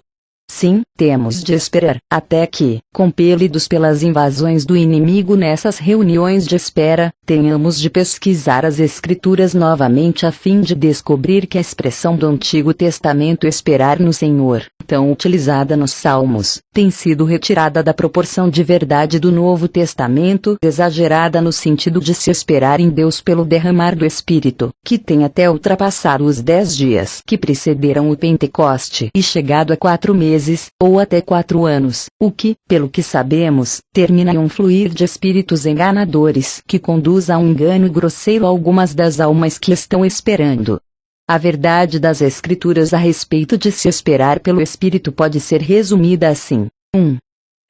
Sim, temos de esperar, até que, compelidos pelas invasões do inimigo nessas reuniões de espera, tenhamos de pesquisar as Escrituras novamente a fim de descobrir que a expressão do Antigo Testamento esperar no Senhor, tão utilizada nos Salmos, tem sido retirada da proporção de verdade do Novo Testamento, exagerada no sentido de se esperar em Deus pelo derramar do Espírito, que tem até ultrapassado os 10 dias que precederam o Pentecoste e chegado a 4 meses, ou até 4 anos, o que, pelo que sabemos, termina em um fluir de espíritos enganadores que conduz a um engano grosseiro a algumas das almas que estão esperando. A verdade das Escrituras a respeito de se esperar pelo Espírito pode ser resumida assim: 1.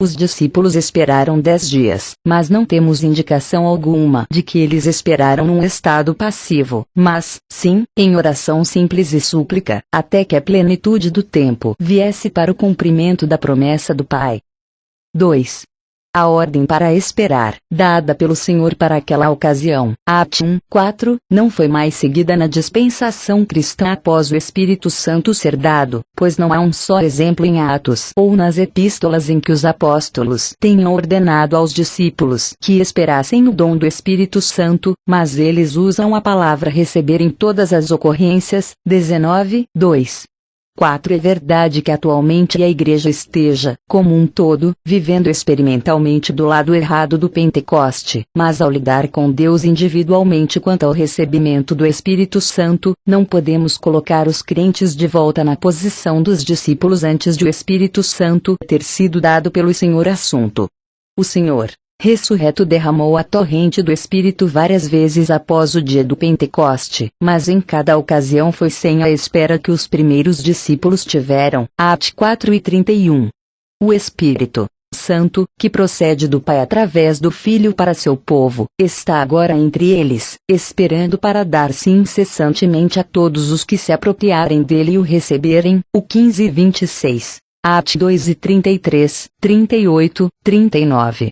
Os discípulos esperaram 10 dias, mas não temos indicação alguma de que eles esperaram num estado passivo, mas, sim, em oração simples e súplica, até que a plenitude do tempo viesse para o cumprimento da promessa do Pai. 2. A ordem para esperar, dada pelo Senhor para aquela ocasião, Atos 1:4, não foi mais seguida na dispensação cristã após o Espírito Santo ser dado, pois não há um só exemplo em Atos ou nas epístolas em que os apóstolos tenham ordenado aos discípulos que esperassem o dom do Espírito Santo, mas eles usam a palavra receber em todas as ocorrências. 19:2. 4. É verdade que atualmente a Igreja esteja, como um todo, vivendo experimentalmente do lado errado do Pentecoste, mas ao lidar com Deus individualmente quanto ao recebimento do Espírito Santo, não podemos colocar os crentes de volta na posição dos discípulos antes de o Espírito Santo ter sido dado pelo Senhor. Assunto. O Senhor ressurreto derramou a torrente do Espírito várias vezes após o dia do Pentecoste, mas em cada ocasião foi sem a espera que os primeiros discípulos tiveram. Atos 4:31. O Espírito Santo, que procede do Pai através do Filho para seu povo, está agora entre eles, esperando para dar-se incessantemente a todos os que se apropriarem dele e o receberem. O 15 e 26. Atos 2 e 33, 38, 39.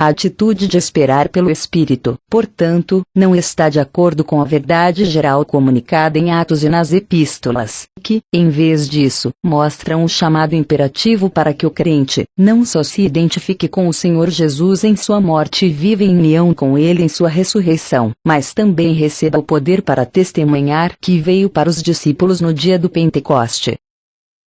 A atitude de esperar pelo Espírito, portanto, não está de acordo com a verdade geral comunicada em Atos e nas epístolas, que, em vez disso, mostram um chamado imperativo para que o crente, não só se identifique com o Senhor Jesus em sua morte e viva em união com ele em sua ressurreição, mas também receba o poder para testemunhar que veio para os discípulos no dia do Pentecoste.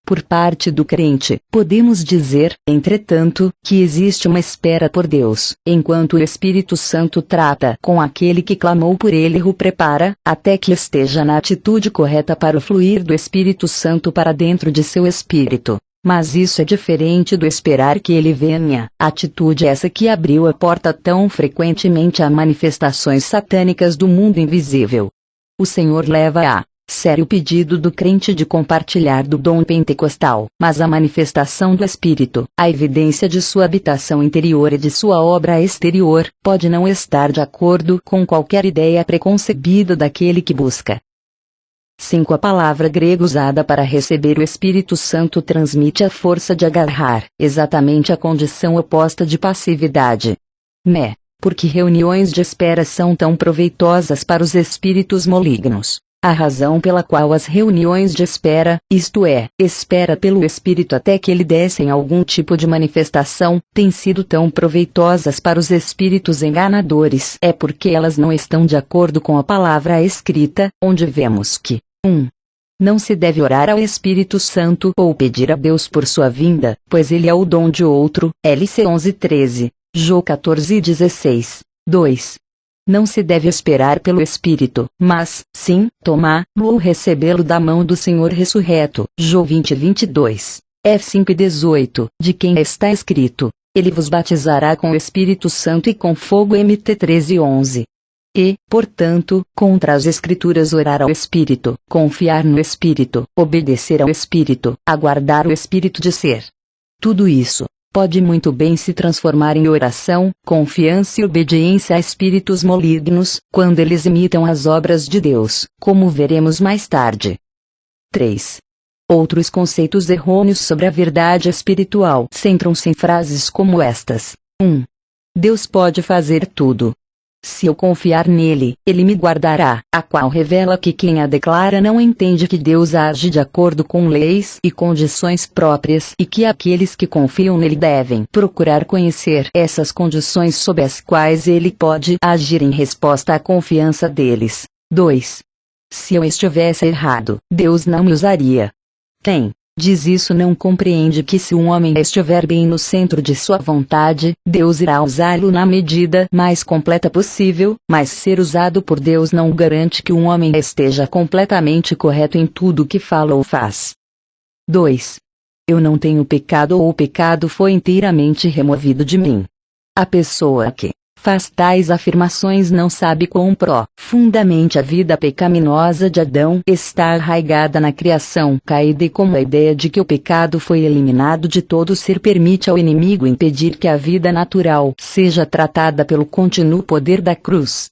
Por parte do crente, podemos dizer, entretanto, que existe uma espera por Deus, enquanto o Espírito Santo trata com aquele que clamou por ele e o prepara, até que esteja na atitude correta para o fluir do Espírito Santo para dentro de seu espírito. Mas isso é diferente do esperar que ele venha, atitude essa que abriu a porta tão frequentemente a manifestações satânicas do mundo invisível. O Senhor leva a sério pedido do crente de compartilhar do dom pentecostal, mas a manifestação do Espírito, a evidência de sua habitação interior e de sua obra exterior, pode não estar de acordo com qualquer ideia preconcebida daquele que busca. 5. A palavra grega usada para receber o Espírito Santo transmite a força de agarrar, exatamente a condição oposta de passividade. Porque reuniões de espera são tão proveitosas para os espíritos malignos. A razão pela qual as reuniões de espera, isto é, espera pelo Espírito até que ele desce em algum tipo de manifestação, têm sido tão proveitosas para os espíritos enganadores é porque elas não estão de acordo com a palavra escrita, onde vemos que 1. Não se deve orar ao Espírito Santo ou pedir a Deus por sua vinda, pois ele é o dom de outro, LC 11:13, Jó 14:16. 2. Não se deve esperar pelo Espírito, mas, sim, tomá-lo ou recebê-lo da mão do Senhor ressurreto. Jó 20:22. F5:18, de quem está escrito: Ele vos batizará com o Espírito Santo e com fogo. MT 13:11. E, portanto, contra as Escrituras orar ao Espírito, confiar no Espírito, obedecer ao Espírito, aguardar o Espírito de ser. Tudo isso pode muito bem se transformar em oração, confiança e obediência a espíritos malignos, quando eles imitam as obras de Deus, como veremos mais tarde. 3. Outros conceitos errôneos sobre a verdade espiritual centram-se em frases como estas. 1. Deus pode fazer tudo. Se eu confiar nele, ele me guardará, a qual revela que quem a declara não entende que Deus age de acordo com leis e condições próprias e que aqueles que confiam nele devem procurar conhecer essas condições sob as quais ele pode agir em resposta à confiança deles. 2. Se eu estivesse errado, Deus não me usaria. Quem diz isso não compreende que se um homem estiver bem no centro de sua vontade, Deus irá usá-lo na medida mais completa possível, mas ser usado por Deus não garante que um homem esteja completamente correto em tudo que fala ou faz. 2. Eu não tenho pecado ou o pecado foi inteiramente removido de mim. A pessoa que faz tais afirmações não sabe quão profundamente a vida pecaminosa de Adão está arraigada na criação caída e como a ideia de que o pecado foi eliminado de todo ser permite ao inimigo impedir que a vida natural seja tratada pelo contínuo poder da cruz.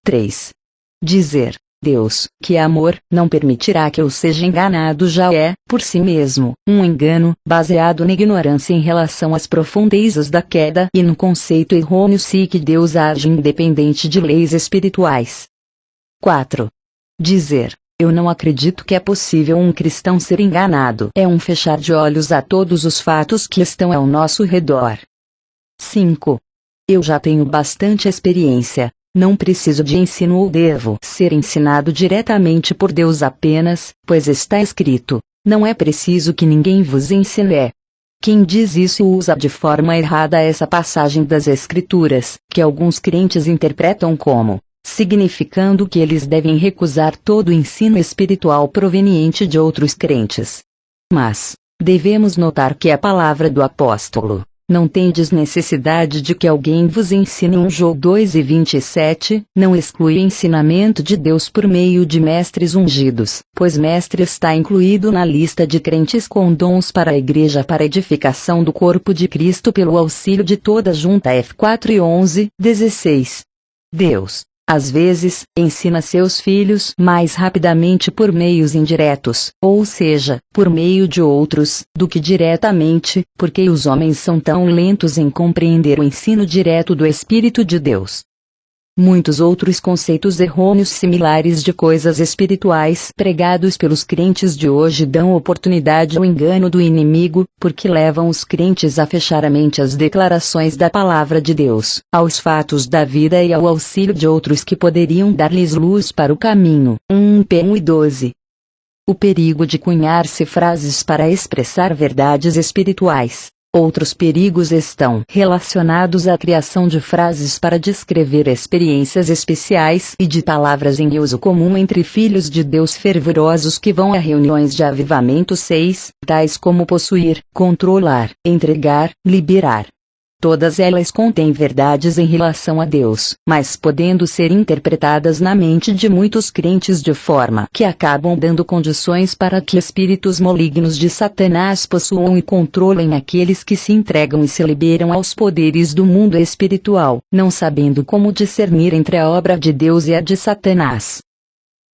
3. Dizer Deus, que é amor, não permitirá que eu seja enganado já é, por si mesmo, um engano, baseado na ignorância em relação às profundezas da queda e no conceito errôneo se que Deus age independente de leis espirituais. 4. Dizer, eu não acredito que é possível um cristão ser enganado é um fechar de olhos a todos os fatos que estão ao nosso redor. 5. Eu já tenho bastante experiência. Não preciso de ensino ou devo ser ensinado diretamente por Deus apenas, pois está escrito, não é preciso que ninguém vos ensine. Quem diz isso usa de forma errada essa passagem das Escrituras, que alguns crentes interpretam como significando que eles devem recusar todo o ensino espiritual proveniente de outros crentes. Mas devemos notar que a palavra do apóstolo não tendes necessidade de que alguém vos ensine. João 2:27, não exclui o ensinamento de Deus por meio de mestres ungidos, pois mestre está incluído na lista de crentes com dons para a igreja para edificação do corpo de Cristo pelo auxílio de toda a junta. F 4:11-16. Deus, às vezes, ensina seus filhos mais rapidamente por meios indiretos, ou seja, por meio de outros, do que diretamente, porque os homens são tão lentos em compreender o ensino direto do Espírito de Deus. Muitos outros conceitos errôneos similares de coisas espirituais pregados pelos crentes de hoje dão oportunidade ao engano do inimigo, porque levam os crentes a fechar a mente às declarações da palavra de Deus, aos fatos da vida e ao auxílio de outros que poderiam dar-lhes luz para o caminho. 1 P 1:12. O perigo de cunhar-se frases para expressar verdades espirituais. Outros perigos estão relacionados à criação de frases para descrever experiências especiais e de palavras em uso comum entre filhos de Deus fervorosos que vão a reuniões de avivamento 6, tais como possuir, controlar, entregar, liberar. Todas elas contêm verdades em relação a Deus, mas podendo ser interpretadas na mente de muitos crentes de forma que acabam dando condições para que espíritos malignos de Satanás possuam e controlem aqueles que se entregam e se liberam aos poderes do mundo espiritual, não sabendo como discernir entre a obra de Deus e a de Satanás.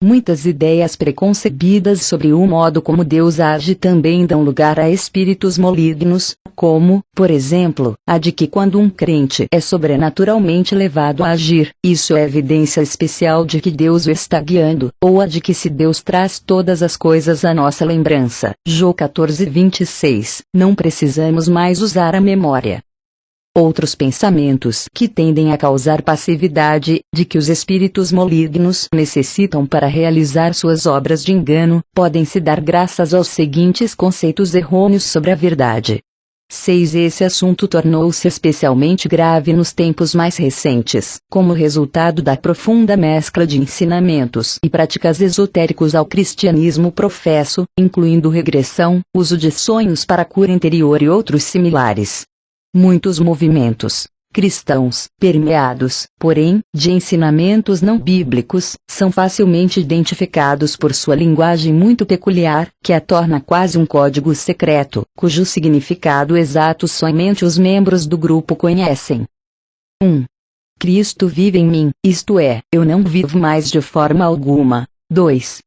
Muitas ideias preconcebidas sobre o modo como Deus age também dão lugar a espíritos malignos, como, por exemplo, a de que quando um crente é sobrenaturalmente levado a agir, isso é evidência especial de que Deus o está guiando, ou a de que se Deus traz todas as coisas à nossa lembrança. João 14:26, não precisamos mais usar a memória. Outros pensamentos que tendem a causar passividade, de que os espíritos malignos necessitam para realizar suas obras de engano, podem se dar graças aos seguintes conceitos errôneos sobre a verdade. 6. Esse assunto tornou-se especialmente grave nos tempos mais recentes, como resultado da profunda mescla de ensinamentos e práticas esotéricos ao cristianismo professo, incluindo regressão, uso de sonhos para cura interior e outros similares. Muitos movimentos cristãos, permeados, porém, de ensinamentos não bíblicos, são facilmente identificados por sua linguagem muito peculiar, que a torna quase um código secreto, cujo significado exato somente os membros do grupo conhecem. 1. Cristo vive em mim, isto é, eu não vivo mais de forma alguma. 2.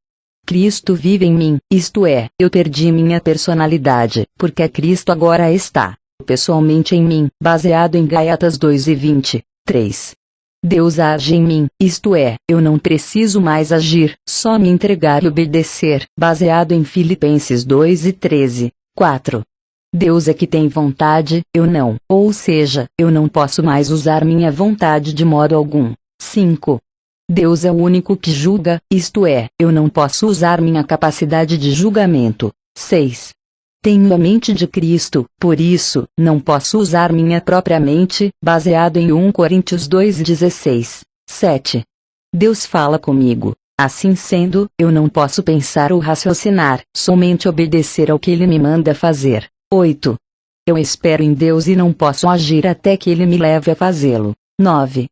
Cristo vive em mim, isto é, eu perdi minha personalidade, porque Cristo agora está pessoalmente em mim, baseado em Gálatas 2:20. 3. Deus age em mim, isto é, eu não preciso mais agir, só me entregar e obedecer, baseado em Filipenses 2:13. 4. Deus é que tem vontade, eu não, ou seja, eu não posso mais usar minha vontade de modo algum. 5. Deus é o único que julga, isto é, eu não posso usar minha capacidade de julgamento. 6. Tenho a mente de Cristo, por isso, não posso usar minha própria mente, baseado em 1 Coríntios 2:16. 7. Deus fala comigo. Assim sendo, eu não posso pensar ou raciocinar, somente obedecer ao que Ele me manda fazer. 8. Eu espero em Deus e não posso agir até que Ele me leve a fazê-lo. 9.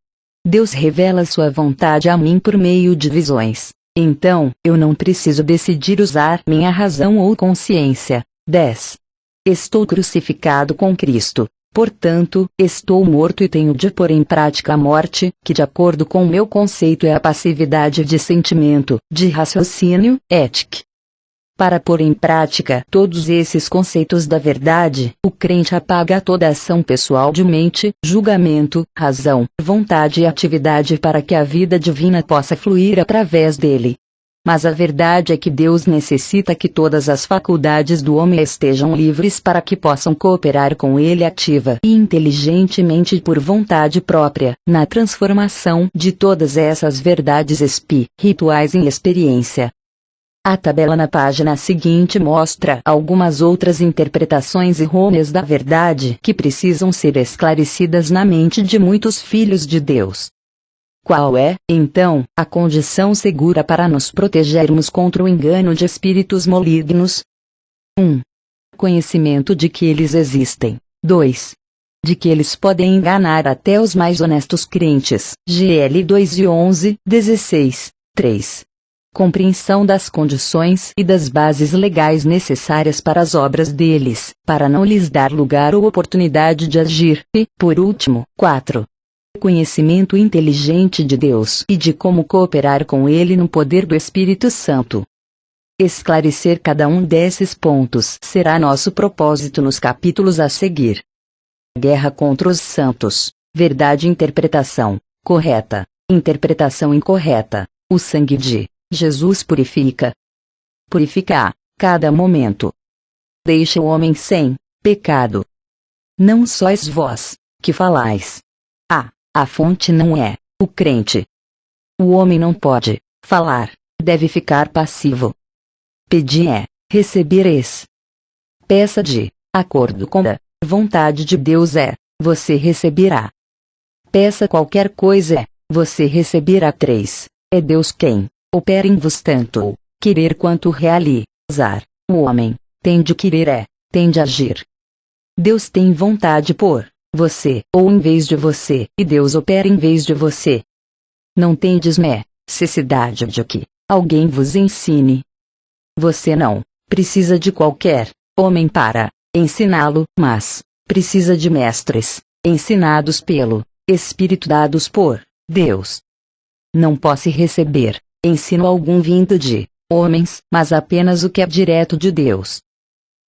Deus revela sua vontade a mim por meio de visões. Então, eu não preciso decidir usar minha razão ou consciência. 10. Estou crucificado com Cristo. Portanto, estou morto e tenho de pôr em prática a morte, que de acordo com o meu conceito é a passividade de sentimento, de raciocínio, ética. Para pôr em prática todos esses conceitos da verdade, o crente apaga toda ação pessoal de mente, julgamento, razão, vontade e atividade para que a vida divina possa fluir através dele. Mas a verdade é que Deus necessita que todas as faculdades do homem estejam livres para que possam cooperar com ele ativa e inteligentemente e por vontade própria, na transformação de todas essas verdades espirituais em experiência. A tabela na página seguinte mostra algumas outras interpretações errôneas da verdade que precisam ser esclarecidas na mente de muitos filhos de Deus. Qual é, então, a condição segura para nos protegermos contra o engano de espíritos malignos? 1. Conhecimento de que eles existem. 2. de que eles podem enganar até os mais honestos crentes. GL 2:11-16, 3. Compreensão das condições e das bases legais necessárias para as obras deles, para não lhes dar lugar ou oportunidade de agir. E, por último, 4. Conhecimento inteligente de Deus e de como cooperar com Ele no poder do Espírito Santo. Esclarecer cada um desses pontos será nosso propósito nos capítulos a seguir. Guerra contra os santos. Verdade e interpretação correta. Interpretação incorreta. O sangue de Jesus purifica. Purifica a cada momento. Deixa o homem sem pecado. Não sois vós que falais. A fonte não é o crente. O homem não pode falar, deve ficar passivo. Pedir é recebereis. Peça de acordo com a vontade de Deus é, você receberá. Peça qualquer coisa é, você receberá. 3. É Deus quem opera em vos tanto o querer quanto realizar. O homem tem de querer tem de agir. Deus tem vontade por você, ou em vez de você, e Deus opera em vez de você. Não tendes necessidade de que alguém vos ensine. Você não precisa de qualquer homem para ensiná-lo, mas precisa de mestres, ensinados pelo Espírito dados por Deus. Não posso receber ensino algum vindo de homens, mas apenas o que é direto de Deus.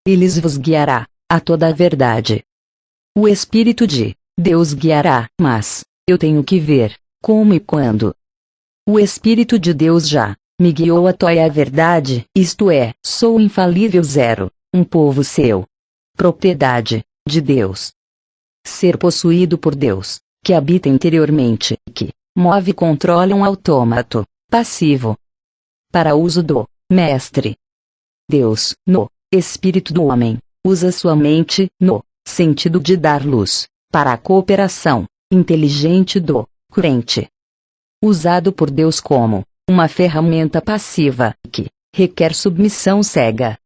Ele vos guiará a toda a verdade. O Espírito de Deus guiará, mas eu tenho que ver como e quando. O Espírito de Deus já me guiou a toda a verdade, isto é, sou infalível. 0. Um povo seu. Propriedade de Deus. Ser possuído por Deus, que habita interiormente, que move e controla um autômato passivo para uso do mestre. Deus, no espírito do homem, usa sua mente, no sentido de dar luz, para a cooperação inteligente do crente. Usado por Deus como uma ferramenta passiva, que requer submissão cega